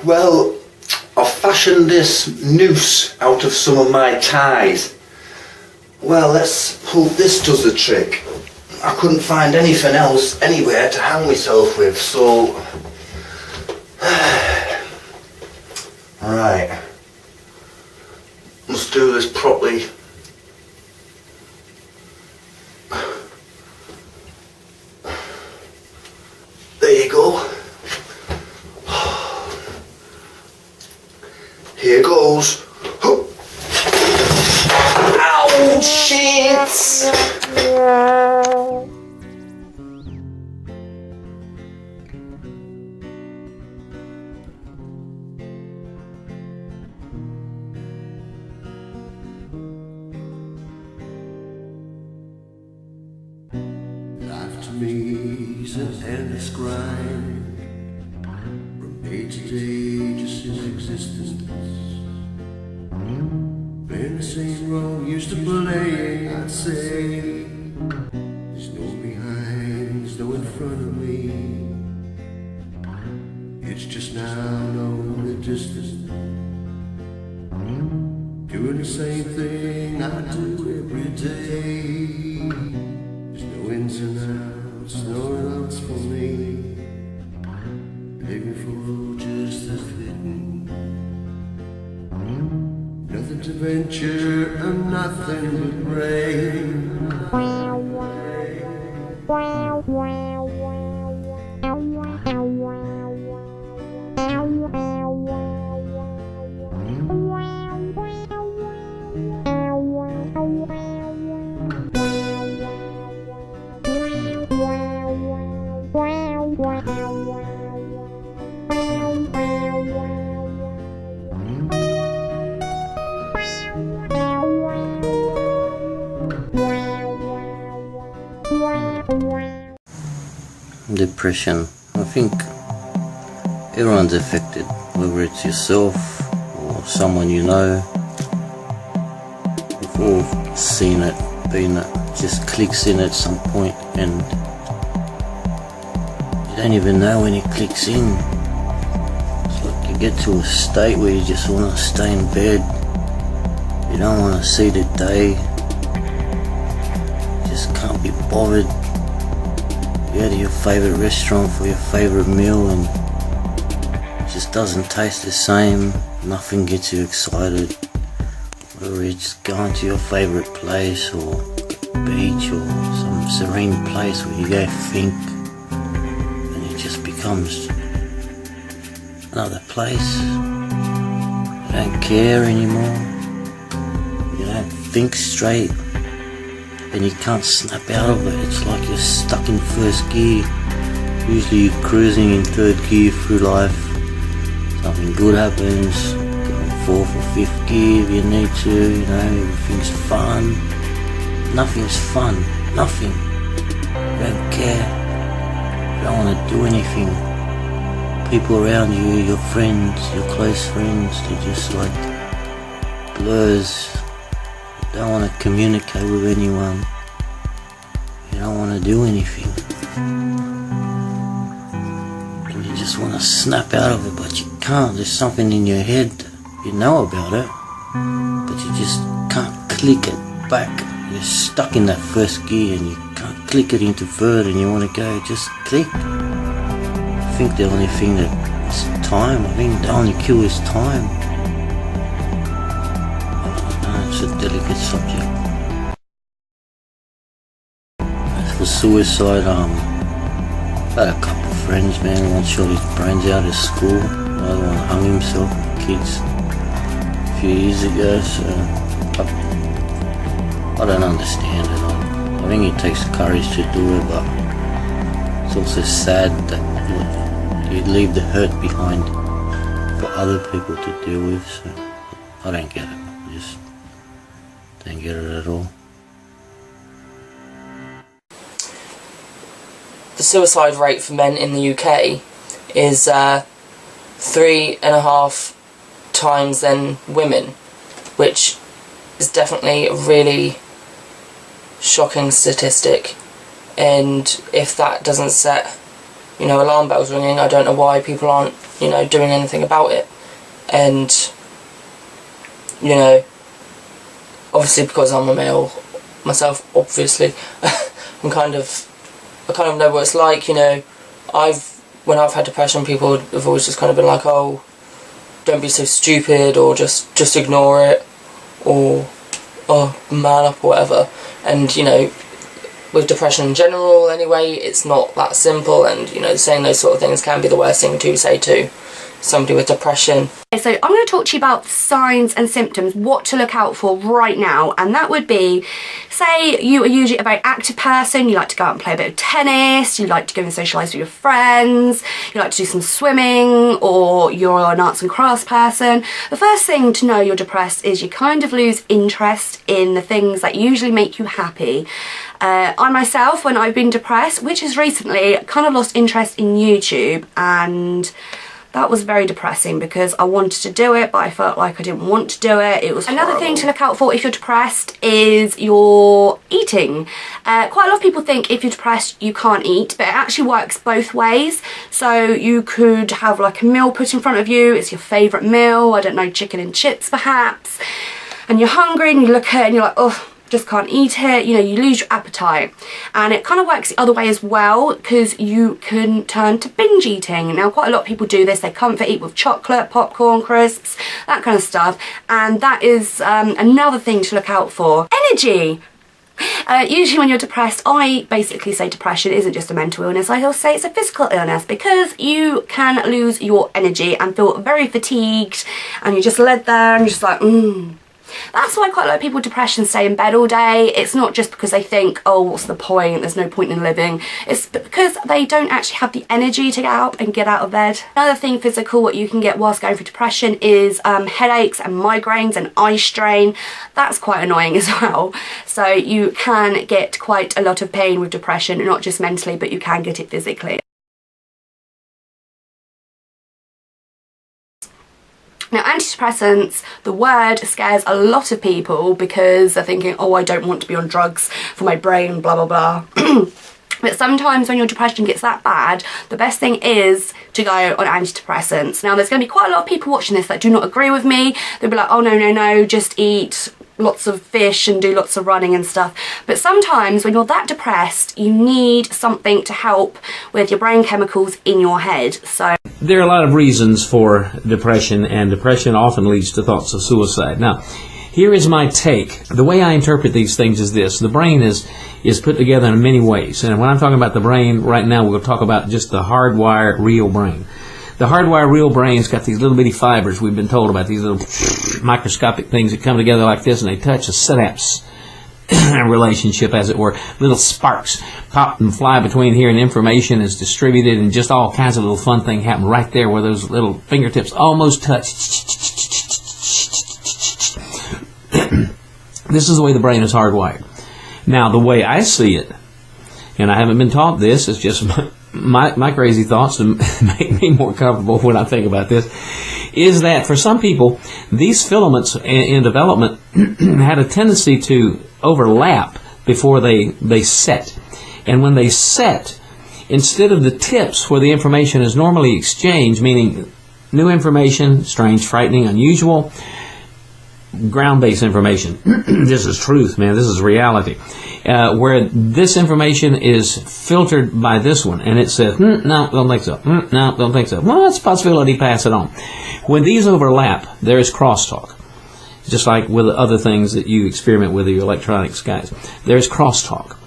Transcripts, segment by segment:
Well, I've fashioned this noose out of some of my ties. Well, let's hope this does the trick. I couldn't find anything else anywhere to hang myself with, so... Right. Must do this properly. There you go. Here goes. Ow, shit! Life to me is an endless grind, from day to day, just in existence. Playing the same role used to play, I'd say. There's no behind, there's no in front of me. It's just now, no the distance. Doing the same thing I do every day. There's no ins and outs, no outs for me. Living for just a fitting. Nothing to venture and nothing but rain. Depression. I think everyone's affected, whether it's yourself or someone you know. We've all seen it, been it, just clicks in at some point and you don't even know when it clicks in. It's like you get to a state where you just want to stay in bed. You don't want to see the day. You just can't be bothered. You go to your favourite restaurant for your favourite meal and it just doesn't taste the same. Nothing gets you excited. Whether it's going to your favourite place or beach or some serene place where you go think and it just becomes another place. You don't care anymore. You don't think straight. And you can't snap out of it. It's like you're stuck in first gear. Usually you're cruising in third gear through life. Something good happens, going fourth or fifth gear if you need to, you know, everything's fun. Nothing's fun, nothing. You don't care. You don't want to do anything. People around you, your friends, your close friends, they're just like blurs. You don't want to communicate with anyone. You don't want to do anything. And you just want to snap out of it, but you can't. There's something in your head. You know about it, but you just can't click it back. You're stuck in that first gear and you can't click it into third and you want to go, just click. I think the only thing that is time. I think the only cure is time. It's a delicate subject. As for suicide, I've had a couple of friends, man. One shot his brains out of school, another one hung himself with kids a few years ago, so I don't understand it. I think it takes courage to do it, but it's also sad that you leave the hurt behind for other people to deal with, so I don't get it. I just don't get it at all. The suicide rate for men in the UK is 3.5 times than women, which is definitely a really shocking statistic. And if that doesn't set you know, alarm bells ringing. I don't know why people aren't, you know, doing anything about it. And, you know, obviously because I'm a male myself, obviously, I kind of know what it's like, you know. When I've had depression, people have always just kind of been like, oh, don't be so stupid, or just ignore it, or man up, or whatever. And, you know, with depression in general anyway, it's not that simple, and, you know, saying those sort of things can be the worst thing to say to somebody with depression. So I'm going to talk to you about signs and symptoms, what to look out for right now, and that would be, say you are usually a very active person, you like to go out and play a bit of tennis, you like to go and socialise with your friends, you like to do some swimming, or you're an arts and crafts person. The first thing to know you're depressed is you kind of lose interest in the things that usually make you happy. I myself, when I've been depressed, which is recently, kind of lost interest in YouTube, and that was very depressing because I wanted to do it, but I felt like I didn't want to do it. It was horrible. Another thing to look out for if you're depressed is your eating. Quite a lot of people think if you're depressed you can't eat, but it actually works both ways. So you could have like a meal put in front of you, it's your favourite meal, I don't know, chicken and chips perhaps, and you're hungry and you look at it and you're like, oh, just can't eat it, you know, you lose your appetite. And it kind of works the other way as well, because you can turn to binge eating. Now quite a lot of people do this, they comfort eat with chocolate, popcorn, crisps, that kind of stuff, and that is another thing to look out for. Energy. Usually when you're depressed, I basically say depression isn't just a mental illness, I also say it's a physical illness, because you can lose your energy and feel very fatigued, and you're just led there and you're just like, That's why quite a lot of people with depression stay in bed all day. It's not just because they think, oh, what's the point, there's no point in living. It's because they don't actually have the energy to get up and get out of bed. Another thing physical what you can get whilst going through depression is headaches and migraines and eye strain. That's quite annoying as well. So you can get quite a lot of pain with depression, not just mentally, but you can get it physically. Now antidepressants, the word scares a lot of people because they're thinking, oh, I don't want to be on drugs for my brain, blah, blah, blah. But sometimes when your depression gets that bad, the best thing is to go on antidepressants. Now there's going to be quite a lot of people watching this that do not agree with me. They'll be like, oh, no, no, no, just eat lots of fish and do lots of running and stuff. But sometimes when you're that depressed, you need something to help with your brain chemicals in your head. So there are a lot of reasons for depression, and depression often leads to thoughts of suicide. Now, here is my take. The way I interpret these things is this. The brain is put together in many ways. And when I'm talking about the brain, right now we'll talk about just the hardwired real brain. The hardwired real brain's got these little bitty fibers we've been told about, these little microscopic things that come together like this, and they touch a synapse relationship, as it were. Little sparks pop and fly between here, and information is distributed, and just all kinds of little fun things happen right there where those little fingertips almost touch. This is the way the brain is hardwired. Now, the way I see it, and I haven't been taught this, it's just my crazy thoughts to make me more comfortable when I think about this, is that for some people, these filaments in development had a tendency to overlap before they set. And when they set, instead of the tips where the information is normally exchanged, meaning new information, strange, frightening, unusual, ground-based information, this is truth, man, this is reality, where this information is filtered by this one, and it says, no, don't think so, no, don't think so, well, that's a possibility, pass it on. When these overlap, there is crosstalk, just like with other things that you experiment with your electronics guys. There's crosstalk.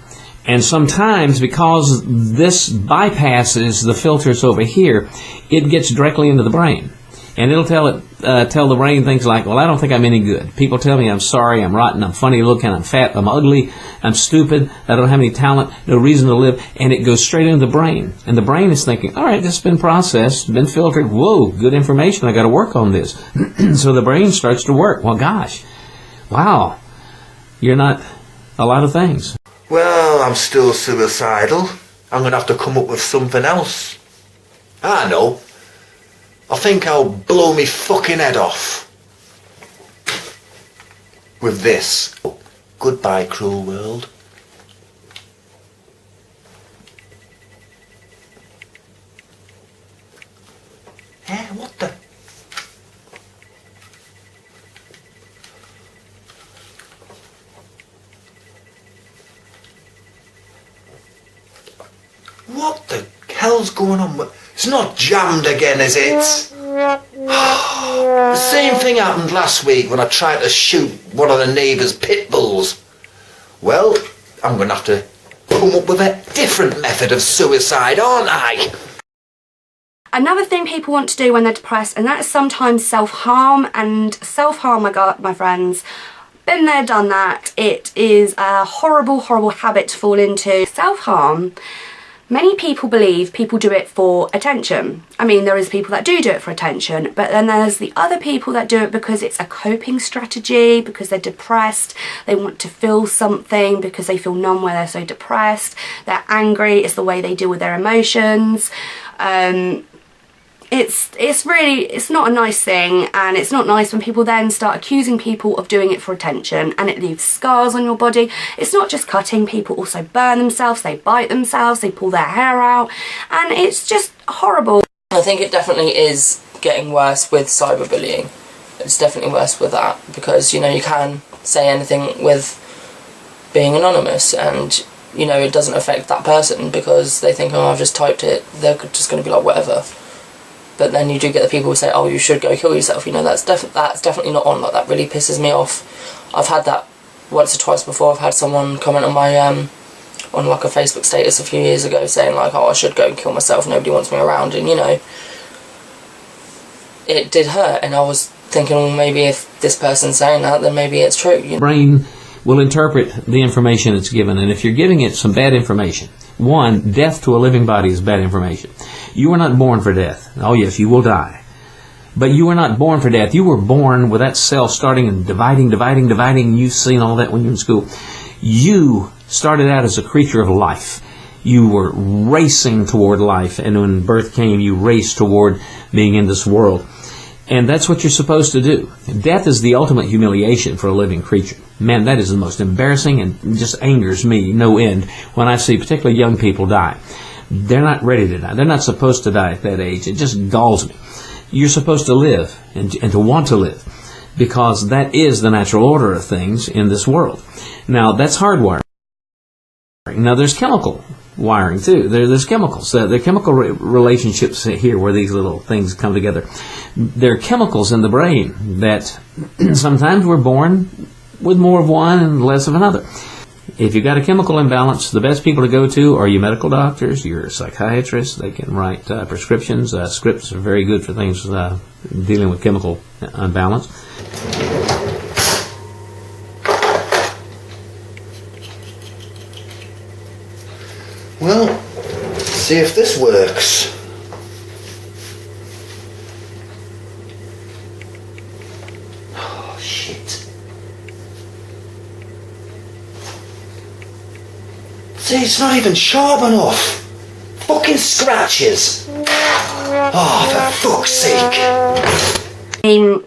And sometimes, because this bypasses the filters over here, it gets directly into the brain. And it'll tell the brain things like, well, I don't think I'm any good. People tell me I'm sorry, I'm rotten, I'm funny looking, I'm fat, I'm ugly, I'm stupid, I don't have any talent, no reason to live. And it goes straight into the brain. And the brain is thinking, all right, this has been processed, been filtered, whoa, good information, I got to work on this. So the brain starts to work. Well, gosh, wow, you're not a lot of things. Well, I'm still suicidal. I'm going to have to come up with something else. I know. I think I'll blow me fucking head off with this. Goodbye, cruel world. hell's going on? It's not jammed again, is it? The same thing happened last week when I tried to shoot one of the neighbour's pit bulls. Well, I'm going to have to come up with a different method of suicide, aren't I? Another thing people want to do when they're depressed, and that is sometimes self-harm. And self-harm, my friends, been there, done that. It is a horrible, horrible habit to fall into. Self-harm, many people believe people do it for attention. I mean, there is people that do it for attention, but then there's the other people that do it because it's a coping strategy, because they're depressed, they want to feel something, because they feel numb where they're so depressed, they're angry, it's the way they deal with their emotions. It's not a nice thing, and it's not nice when people then start accusing people of doing it for attention, and it leaves scars on your body. It's not just cutting, people also burn themselves, they bite themselves, they pull their hair out, and it's just horrible. I think it definitely is getting worse with cyberbullying. It's definitely worse with that, because, you know, you can say anything with being anonymous, and, you know, it doesn't affect that person because they think, oh, I've just typed it, they're just going to be like, whatever. But then you do get the people who say, oh, you should go kill yourself. You know, that's definitely not on. Like, that really pisses me off. I've had that once or twice before. I've had someone comment on my on like a Facebook status a few years ago saying like, oh, I should go and kill myself, nobody wants me around. And, you know, it did hurt, and I was thinking, well, maybe if this person's saying that, then maybe it's true, you know? Brain will interpret the information it's given, and if you're giving it some bad information, one, death to a living body is bad information. You were not born for death. Oh yes, you will die. But you were not born for death. You were born with that cell starting and dividing. You've seen all that when you're in school. You started out as a creature of life. You were racing toward life, and when birth came, you raced toward being in this world. And that's what you're supposed to do. Death is the ultimate humiliation for a living creature. Man, that is the most embarrassing, and just angers me no end when I see particularly young people die. They're not ready to die. They're not supposed to die at that age. It just galls me. You're supposed to live and to want to live, because that is the natural order of things in this world. Now, that's hardwiring. Now, there's chemical wiring, too. There's chemicals. There are chemical relationships here where these little things come together. There are chemicals in the brain that sometimes we're born with more of one and less of another. If you've got a chemical imbalance, the best people to go to are your medical doctors, your psychiatrists. They can write prescriptions. Scripts are very good for things dealing with chemical imbalance. Well, let's see if this works. Oh, shit. See, it's not even sharp enough. Fucking scratches. Oh, for fuck's sake. I mean,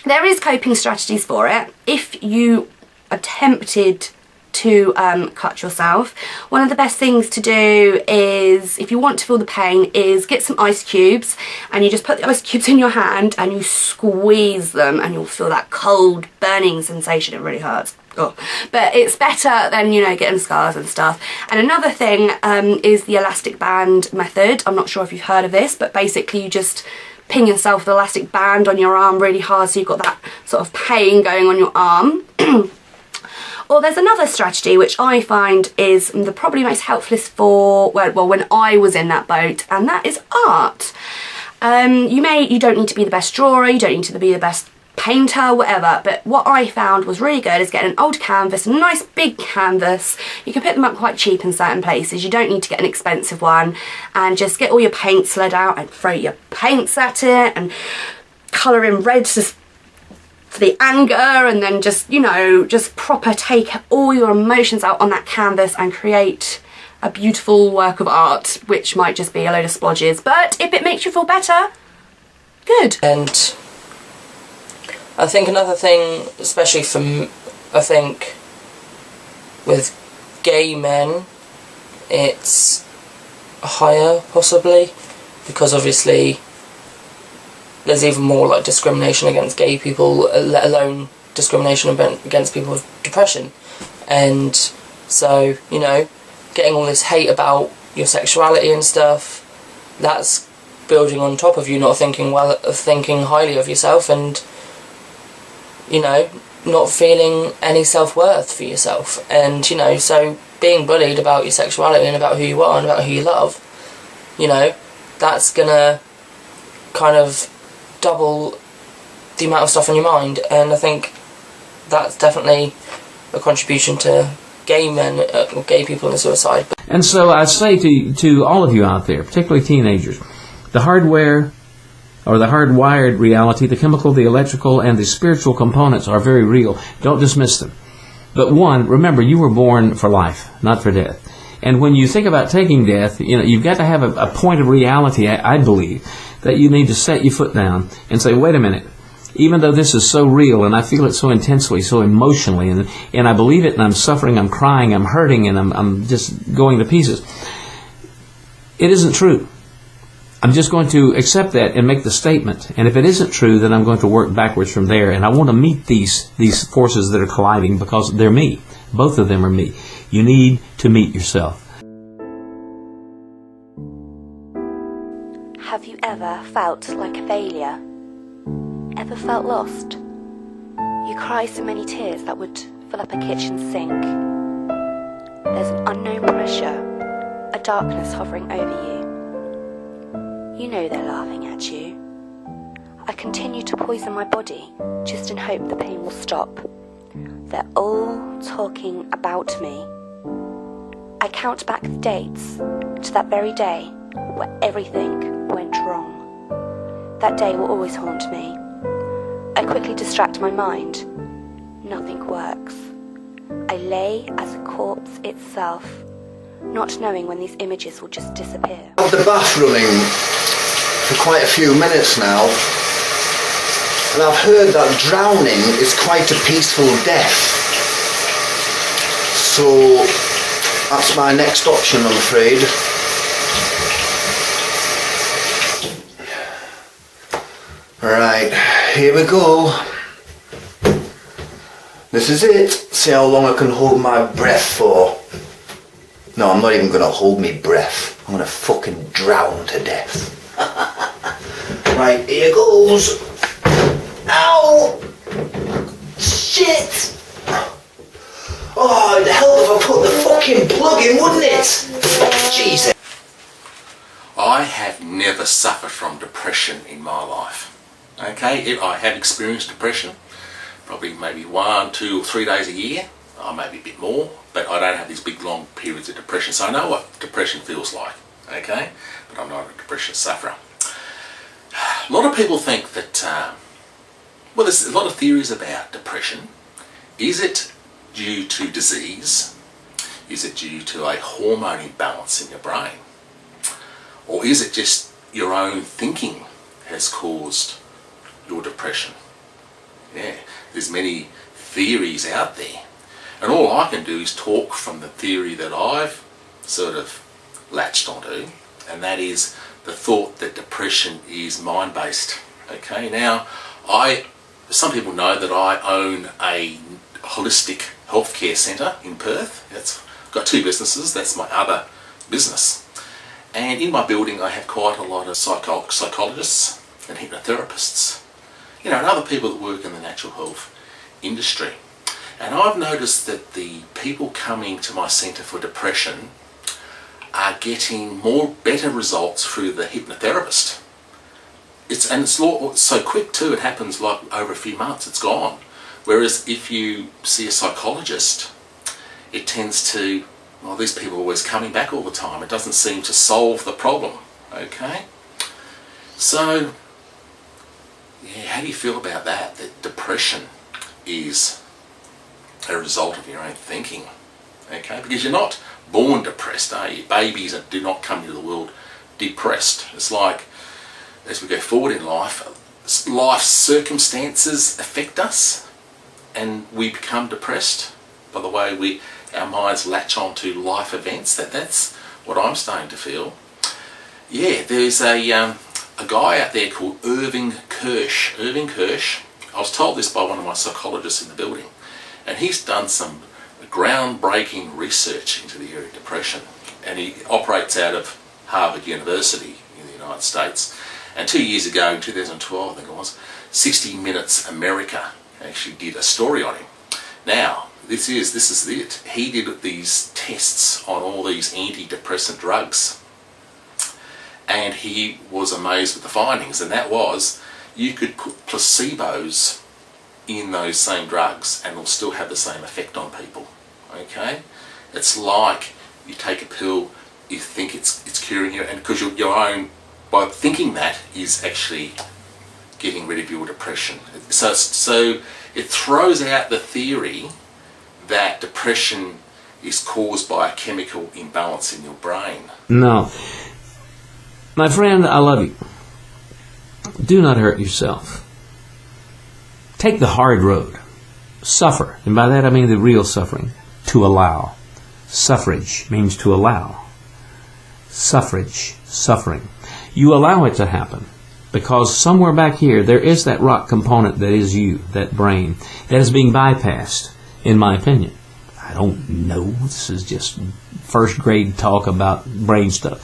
there is coping strategies for it. If you are tempted to cut yourself, one of the best things to do is, if you want to feel the pain, is get some ice cubes, and you just put the ice cubes in your hand and you squeeze them, and you'll feel that cold burning sensation. It really hurts. Oh. But it's better than, you know, getting scars and stuff. And another thing is the elastic band method. I'm not sure if you've heard of this, but basically you just pin yourself with an elastic band on your arm really hard, so you've got that sort of pain going on your arm. Or there's another strategy which I find is probably most helpless for, well, when I was in that boat, and that is art. You don't need to be the best drawer, you don't need to be the best painter, whatever, but what I found was really good is getting an old canvas, a nice big canvas. You can pick them up quite cheap in certain places. You don't need to get an expensive one, and just get all your paints laid out and throw your paints at it and colour in red just for the anger, and then just, you know, just proper take all your emotions out on that canvas and create a beautiful work of art, which might just be a load of splodges, but if it makes you feel better, good. And I think another thing, especially I think with gay men, it's higher possibly, because obviously there's even more like discrimination against gay people, let alone discrimination against people with depression. And so, you know, getting all this hate about your sexuality and stuff, that's building on top of you not thinking thinking highly of yourself, and you know, not feeling any self-worth for yourself. And you know, so being bullied about your sexuality and about who you are and about who you love, you know, that's gonna kind of double the amount of stuff on your mind. And I think that's definitely a contribution to gay men or gay people in suicide. And so I say to all of you out there, particularly teenagers, the hardware or the hardwired reality, the chemical, the electrical, and the spiritual components are very real. Don't dismiss them. But one, remember, you were born for life, not for death. And when you think about taking death, you know, you've got to have a point of reality, I believe, that you need to set your foot down and say, wait a minute, even though this is so real and I feel it so intensely, so emotionally, and I believe it and I'm suffering, I'm crying, I'm hurting, and I'm just going to pieces, it isn't true. I'm just going to accept that and make the statement. And if it isn't true, then I'm going to work backwards from there. And I want to meet these forces that are colliding, because they're me. Both of them are me. You need to meet yourself. Have you ever felt like a failure? Ever felt lost? You cry so many tears that would fill up a kitchen sink. There's an unknown pressure, a darkness hovering over you. You know they're laughing at you. I continue to poison my body just in hope the pain will stop. They're all talking about me. I count back the dates to that very day where everything went wrong. That day will always haunt me. I quickly distract my mind. Nothing works. I lay as a corpse itself, not knowing when these images will just disappear. I've had the bath running for quite a few minutes now, and I've heard that drowning is quite a peaceful death. So that's my next option, I'm afraid. Right, here we go. This is it. See how long I can hold my breath for. No, I'm not even going to hold me breath. I'm going to fucking drown to death. Right, here goes. Ow! Shit! Oh, it'd help if I put the fucking plug in, wouldn't it? Jesus. I have never suffered from depression in my life. Okay, I have experienced depression, probably maybe 1, 2 or 3 days a year, or maybe a bit more, but I don't have these big long periods of depression, so I know what depression feels like, okay, but I'm not a depression sufferer. A lot of people think that, well, there's a lot of theories about depression. Is it due to disease? Is it due to a hormone imbalance in your brain? Or is it just your own thinking has caused your depression? Yeah, there's many theories out there. And all I can do is talk from the theory that I've sort of latched onto, and that is the thought that depression is mind-based. Okay, now, some people know that I own a holistic healthcare centre in Perth. I've got 2 businesses, that's my other business. And in my building I have quite a lot of psychologists and hypnotherapists, you know, and other people that work in the natural health industry. And I've noticed that the people coming to my centre for depression are getting better results through the hypnotherapist. It's so quick too, it happens like over a few months, it's gone. Whereas if you see a psychologist, it tends to, well, these people are always coming back all the time. It doesn't seem to solve the problem, okay? So, yeah, how do you feel about that? That depression is a result of your own thinking, okay? Because you're not born depressed, are you? Babies do not come into the world depressed. It's like, as we go forward in life, life's circumstances affect us and we become depressed by the way our minds latch on to life events. That's what I'm starting to feel. Yeah, there's a guy out there called Irving Kirsch. I was told this by one of my psychologists in the building, and he's done some groundbreaking research into the area of depression, and he operates out of Harvard University in the United States. And 2 years ago, in 2012 I think it was, 60 Minutes America actually did a story on him. Now, this is it. He did these tests on all these antidepressant drugs, and he was amazed with the findings, and that was you could put placebos in those same drugs and it'll still have the same effect on people. Okay? It's like you take a pill, you think it's curing you, and because your own, by thinking that, is actually getting rid of your depression. So it throws out the theory that depression is caused by a chemical imbalance in your brain. No. My friend, I love you. Do not hurt yourself. Take the hard road. Suffer. And by that I mean the real suffering. To allow. Suffrage means to allow. Suffrage. Suffering. You allow it to happen. Because somewhere back here, there is that rock component that is you, that brain, that is being bypassed, in my opinion. I don't know. This is just first grade talk about brain stuff.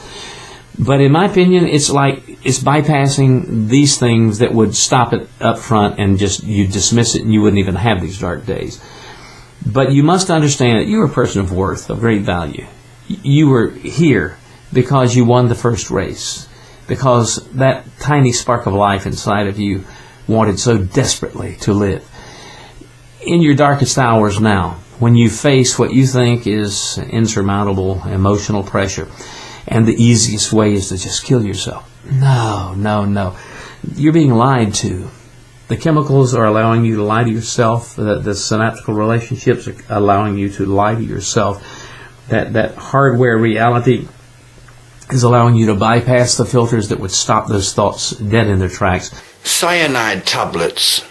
But in my opinion, it's like it's bypassing these things that would stop it up front and just you dismiss it and you wouldn't even have these dark days. But you must understand that you're a person of worth, of great value. You were here because you won the first race. Because that tiny spark of life inside of you wanted so desperately to live. In your darkest hours now, when you face what you think is insurmountable emotional pressure, and the easiest way is to just kill yourself. No. You're being lied to. The chemicals are allowing you to lie to yourself. The synaptical relationships are allowing you to lie to yourself. That hardware reality is allowing you to bypass the filters that would stop those thoughts dead in their tracks. Cyanide tablets.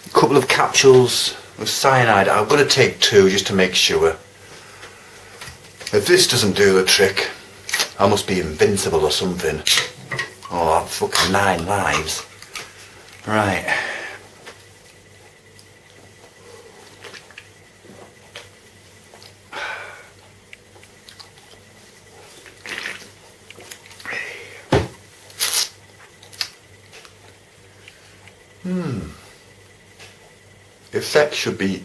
A couple of capsules of cyanide. I'm going to take 2 just to make sure. If this doesn't do the trick, I must be invincible or something. Oh, I've fucking 9 lives. Right. Effect should be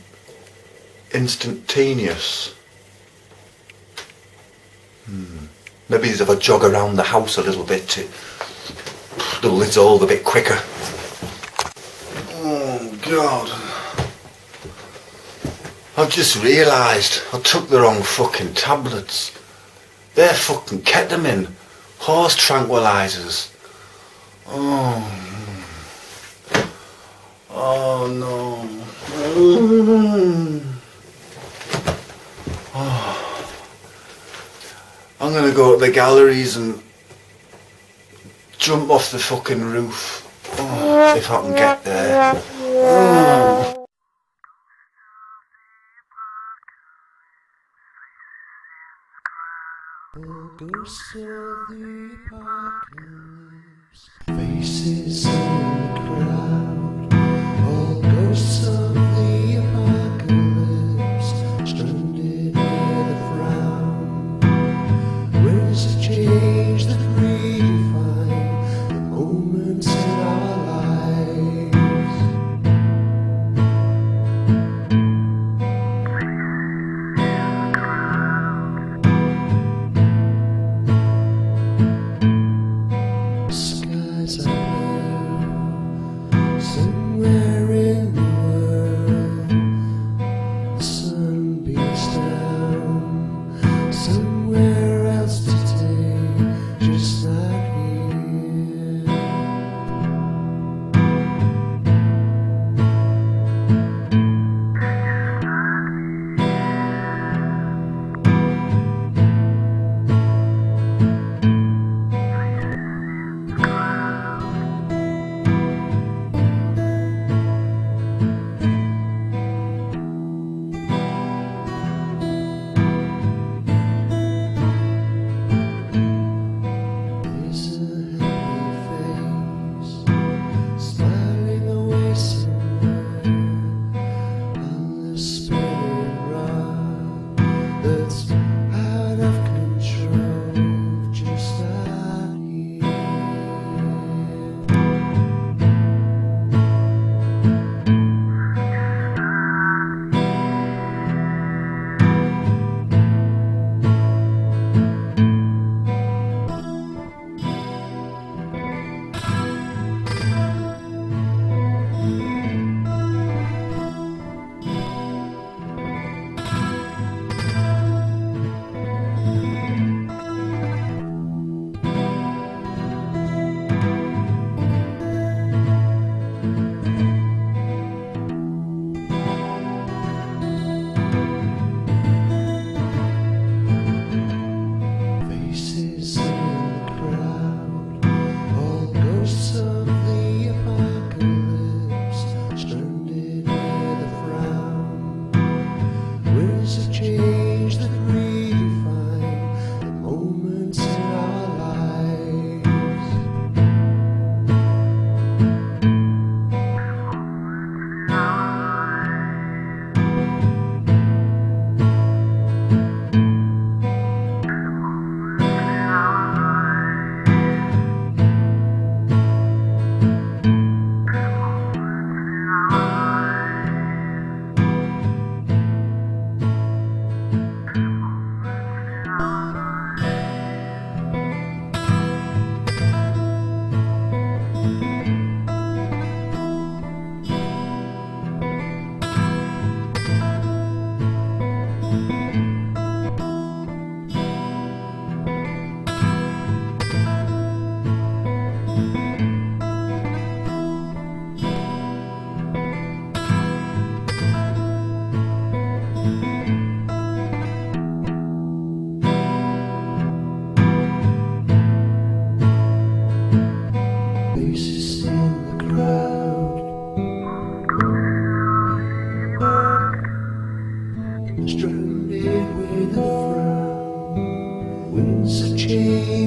instantaneous. Maybe if I jog around the house a little bit to dissolve a bit quicker. Oh God. I've just realised I took the wrong fucking tablets. They're fucking ketamine. Horse tranquilizers. Oh no. I'm gonna go to the galleries and jump off the fucking roof. If I can get there. Ghosts of the apocalypse, faces in the crowd. All ghosts of the apocalypse, stranded near the ground. Where's the change that we find, the moments in our lives? Skies are blue,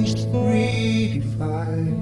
changed, redefined.